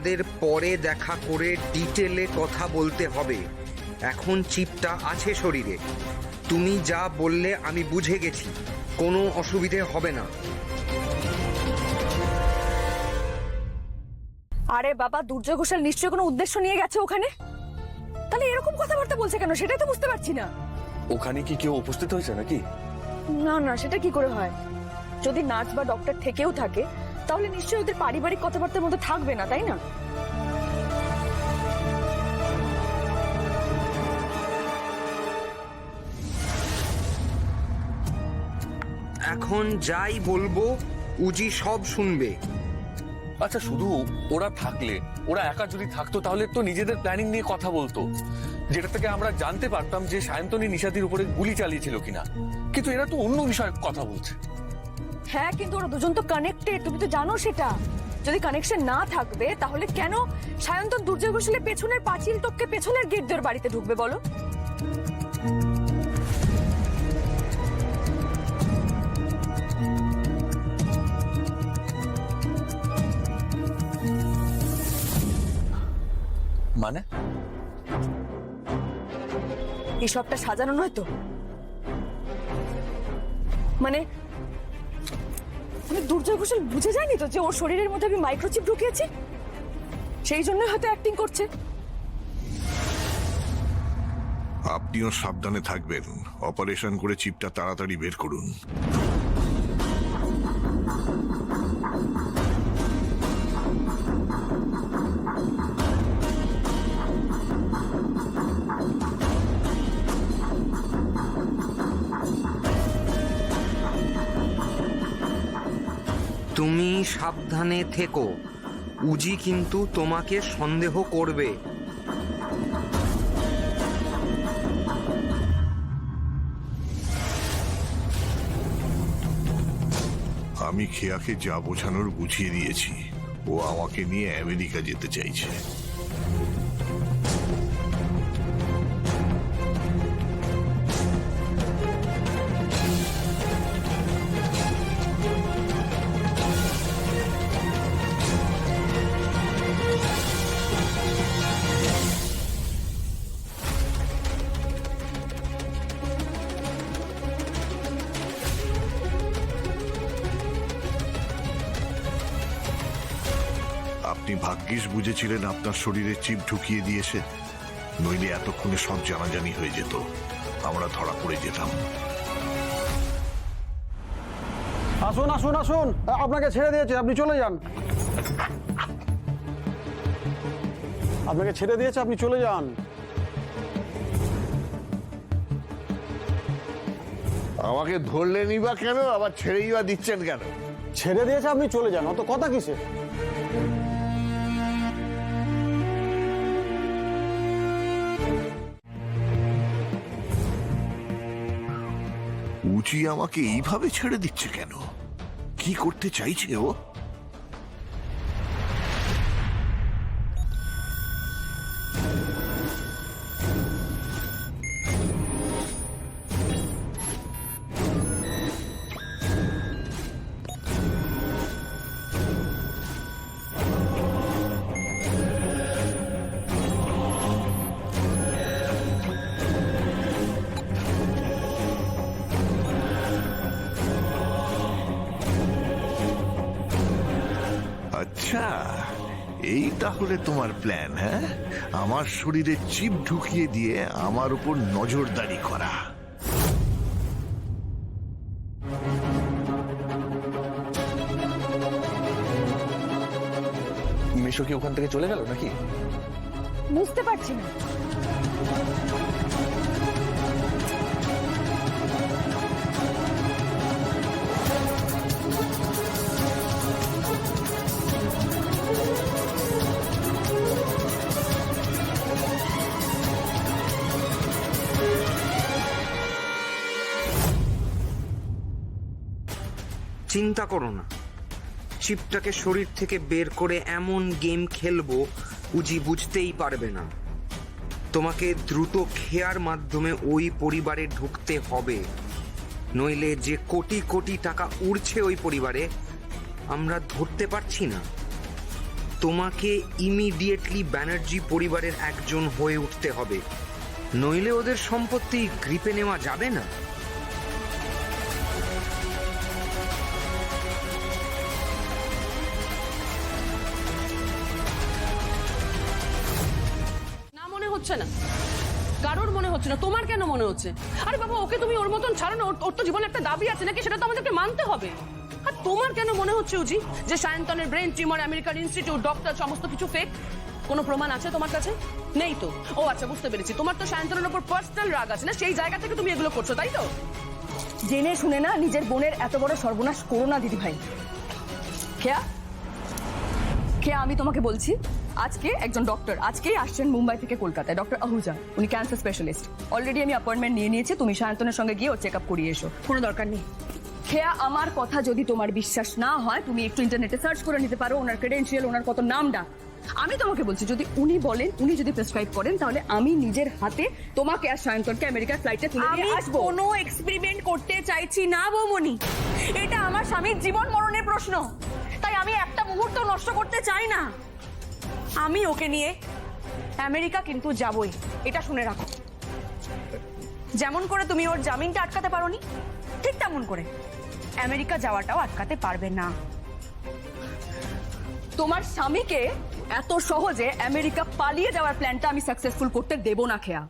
আমাদের পরে দেখা করে ডিটেলে কথা বলতে হবে। এখন চিপটা আছে শরীরে। তুমি যা বললে আমি বুঝে গেছি, কোনো অসুবিধে হবে না। আরে বাবা, দুর্জয় ঘোষাল নিশ্চয়ই কোনো উদ্দেশ্য নিয়ে গেছে ওখানে। তাহলে এরকম কথাবার্তা বলছে কেন, সেটাই তো বুঝতে পারছি না। ওখানে কি কেউ উপস্থিত হয়েছে নাকি? না না, সেটা কি করে হয়? যদি নার্স বা ডক্টর থেকেও থাকে তাহলে নিশ্চয়ই ওদের পারিবারিক কথাবার্তার মধ্যে থাকবে না, তাই না? এখন যাই বলবো উজি সব শুনবে। আচ্ছা, শুধু ওরা থাকলে, ওরা একা যদি থাকতো তাহলে তো নিজেদের প্ল্যানিং নিয়ে কথা বলতো, যেটা থেকে আমরা জানতে পারতাম যে সায়ন্তনী নিশাদির উপরে গুলি চালিয়েছিল কিনা। কিন্তু এরা তো অন্য বিষয়ে কথা বলছে। হ্যাঁ, কিন্তু ওরা দুজন তো কানেক্টেড, তুমি তো জানো সেটা। যদি কানেকশন না থাকবে তাহলে কেন সায়ন্তন দুর্জয় ঘোষালের পেছনের পাঁচিল টপকে পেছনের গেট দিয়ে বাড়িতে ঢুকবে বলো? মানে এই সবটা সাজানো নয় তো? মানে দুর্জয় ঘোষাল বুঝে যায়নি তো যে ওর শরীরের মধ্যে আমি মাইক্রোচিপ ঢুকিয়েছি? সেই জন্যই হয়তো অ্যাক্টিং করছে। আপনিও সাবধানে থাকবেন। অপারেশন করে চিপটা তাড়াতাড়ি বের করুন। তুমি সাবধানে থেকো, উজি কিন্তু তোমাকে সন্দেহ করবে। আমি খেয়াকে যা বোঝানোর বুঝিয়ে দিয়েছি। ও আমাকে নিয়ে আমেরিকা যেতে চাইছে। আপনি ভাগ্যিস বুঝেছিলেন আপনার শরীরে চিপ ঢুকিয়ে দিয়েছে, নইলে এতক্ষণে সব জানাজানি হয়ে যেত, আমরা ধরা পড়ে যেতাম। আসুন আসুন আসুন, আপনাকে ছেড়ে দিয়েছে, আপনি চলে যান। আপনাকে ছেড়ে দিয়েছে, আপনি চলে যান। আমাকে ধরলেনই বা কেন, আবার ছেড়েই বা দিচ্ছেন কেন? ছেড়ে দিয়েছে, আপনি চলে যান, অত কথা কিসে? উজি আমাকে এইভাবে ছেড়ে দিচ্ছে কেন? কি করতে চাইছে ও? আচ্ছা, এই তাহলে তোমার প্ল্যান? হ্যাঁ, আমার শরীরে চিপ ঢুকিয়ে দিয়ে আমার উপর নজরদারি করা। মিশো কি ওখান থেকে চলে গেল নাকি? বুঝতে পারছি না। চিন্তা করো না, চিপটাকে শরীর থেকে বের করে এমন গেম খেলবো উজি বুঝতেই পারবে না। তোমাকে দ্রুত খেয়ার মাধ্যমে ওই পরিবারে ঢুকতে হবে, নইলে যে কোটি কোটি টাকা উড়ছে ওই পরিবারে আমরা ধরতে পারছি না। তোমাকে ইমিডিয়েটলি ব্যানার্জি পরিবারের একজন হয়ে উঠতে হবে, নইলে ওদের সম্পত্তি গ্রিপে নেওয়া যাবে না। না মনে হচ্ছে না, কারোর মনে হচ্ছে না, তোমার কেন মনে হচ্ছে? আরে বাবা, ওকে তুমি ওর মতন ছাড়ো না, ওর তো জীবনে একটা দাবি আছে নাকি, সেটা তো আমাদেরকে মানতে হবে। আর তোমার কেন মনে হচ্ছে উজি যে সায়ন্তনের brain tumour, American institute, doctor সমস্ত কিছু ফেক? কোনো প্রমাণ আছে তোমার কাছে? নেই তো। ও আচ্ছা, বুঝতে পেরেছি, তোমার তো সায়ন্তনের উপর পার্সোনাল রাগ আছে না, সেই জায়গা থেকে তুমি এগুলো করছো, তাই তো? জেনে শুনে না নিজের বোনের এত বড় সর্বনাশ করো না দিদি ভাই। খেয়া খেয়া, আমি তোমাকে বলছি, আজকে একজন ডক্টর আজকেই আসছেন মুম্বাই থেকে কলকাতায়, ডক্টর আহুজা। উনি ক্যান্সার স্পেশালিস্ট। অলরেডি আমি অ্যাপয়েন্টমেন্ট নিয়ে নিয়েছি, তুমি সায়ন্তনের সঙ্গে গিয়ে ওর চেক আপ করিয়ে এসো। কোনো দরকার নেই। খেয়া, আমার কথা যদি তোমার বিশ্বাস না হয়, তুমি একটু ইন্টারনেটে সার্চ করে নিতে পারো ওনার ক্রেডেন্সিয়াল, ওনার কত নাম ডাক। আমি তোমাকে বলছি, যদি উনি বলেন, উনি যদি প্রেসক্রাইব করেন, তাহলে আমি নিজের হাতে তোমাকে আর সায়ন্তনকে আমেরিকার ফ্লাইটে তুলে নিয়ে আসবো। কোনো এক্সপেরিমেন্ট করতে চাইছি না বৌমনি, এটা আমার স্বামীর জীবন মরণের প্রশ্ন, তাই আমি একটা মুহূর্ত নষ্ট করতে চাই না। আমি ওকে নিয়ে আমেরিকা কিন্তু যাবই, এটা শুনে রাখো। যেমন করে তুমি ওর জামিনটা আটকাতে পারোনি, ঠিক তেমন করে আমেরিকা যাওয়াটাও আটকাতে পারবে না। তোমার স্বামীকে এত সহজে আমেরিকা পালিয়ে যাওয়ার প্ল্যানটা আমি সাকসেসফুল করতে দেব না খেয়া।